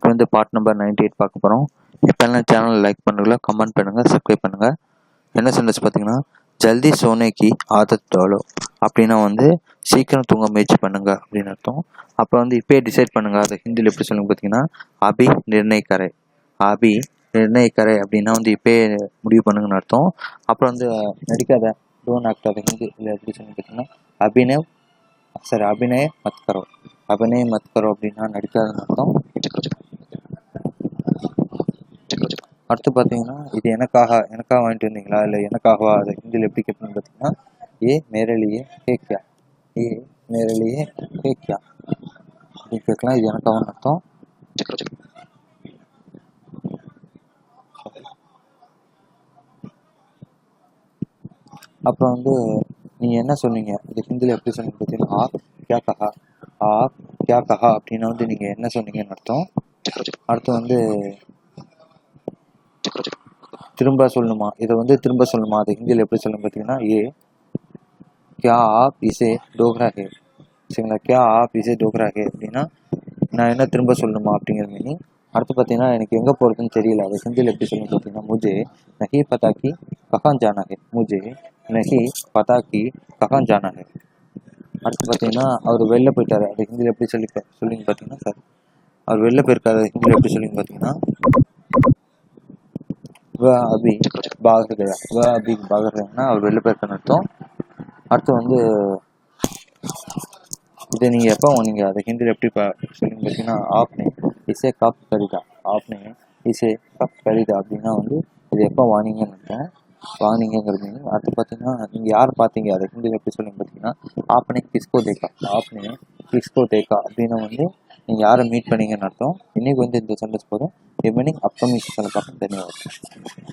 இன்னைக்கு வந்து part number 98 பார்க்க போகிறோம். இப்போ என்ன சேனல் லைக் பண்ணுங்களா, கமெண்ட் பண்ணுங்கள், சப்ஸ்கிரைப் பண்ணுங்கள். என்ன சென்டென்ஸ் பார்த்தீங்கன்னா, ஜல்தி சோனேக்கு ஆதத் டாலோ அப்படின்னா வந்து சீக்கிரம் தூங்க முயற்சி பண்ணுங்க அப்படின்னு அர்த்தம். அப்புறம் வந்து இப்போயே டிசைட் பண்ணுங்க, அதை ஹிந்தியில் எப்படி சொல்லுங்க பார்த்தீங்கன்னா, அபி நிர்ணய் கரை. அபி நிர்ணய் கரை அப்படின்னா வந்து இப்போயே முடிவு பண்ணுங்கன்னு அர்த்தம். அப்புறம் வந்து நடிக்காத, டோன் ஆக்ட், அதை ஹிந்தியில் எப்படி சொல்லுங்க பார்த்தீங்கன்னா, அபிநய மத் கரோ. அபிநய மத் கரோ அப்படின்னா நடிக்காதுன்னு அர்த்தம். அடுத்து பார்த்தீங்கன்னா, இது எனக்காக வாங்கிட்டு வந்தீங்களா, இல்லை எனக்காகவா, அதை ஹிந்தியில் எப்படி கேட்பீங்கன்னு பார்த்தீங்கன்னா, ஏ மேரே லியே ஹே கியா, ஏ மேரே லியே ஹே கியா அப்படின்னு கேட்கலாம். இது எனக்காகன்னு அர்த்தம். அப்புறம் வந்து நீங்கள் என்ன சொன்னீங்க, இது ஹிந்தியில் எப்படி சொன்னீங்க பார்த்தீங்கன்னா, ஆப் கியா கஹா அப்படின்னா வந்து நீங்கள் என்ன சொன்னீங்கன்னு அர்த்தம். அடுத்து வந்து திரும்ப சொல்லணுமா, இதை வந்து திரும்ப சொல்லணுமா, அது ஹிந்தியில் எப்படி சொல்லணும் பார்த்தீங்கன்னா, ஏ கியா ஆப் இசே டோக்ரா ஹே. சரிங்களா, கியா ஆப் இசே டோக்ரா ஹே அப்படின்னா நான் என்ன திரும்ப சொல்லணுமா அப்படிங்கிற மீனிங். அடுத்து பார்த்தீங்கன்னா, எனக்கு எங்கே போகிறதுன்னு தெரியல, அது ஹிந்தியில் எப்படி சொல்லணும் பார்த்தீங்கன்னா, முஜே நஹி பதா கி கஹான் ஜானா ஹே, முஜே நஹி பதா கி கஹான் ஜானா ஹே. அடுத்து பார்த்தீங்கன்னா, அவர் வெளில போயிட்டார், அது ஹிந்தியில் எப்படி சொல்லிங்க பார்த்தீங்கன்னா, சார் அவர் வெளில போயிருக்காரு, அது ஹிந்தியில் எப்படி சொல்லிங்க பார்த்தீங்கன்னா, वह अभी बाहर गया, वह अभी बाहर गया அவர் வெளில போயிருக்கான்னு அர்த்தம். அடுத்து வந்து இதை நீங்கள் எப்போ வாங்கினீங்க, அதை ஹிந்தியில் எப்படி சொல்லுங்க பார்த்தீங்கன்னா, ஆப்னே இசே கப் கரிதா, ஆப்னே இசே கப் கரிதா அப்படின்னா வந்து இது எப்போ வாங்கினீங்கன்னு அர்த்தம், வாங்கினீங்கிற மீனிங். அடுத்து பார்த்தீங்கன்னா, நீங்கள் யார் பார்த்தீங்க, அதை ஹிந்தியில் எப்படி சொல்லுங்க பார்த்தீங்கன்னா, ஆப்னே கிஸ்கோ தேக்கா, ஆப்னே கிஸ்கோ தேக்கா அப்படின்னா வந்து நீங்கள் யாரை மீட் பண்ணீங்கன்னு அர்த்தம். இன்றைக்கி வந்து இந்த சென்டென்ஸ் போதும். ரிமைனிங் அப்கமிங் செஷனில் பார்க்க. தன்யவாதம்.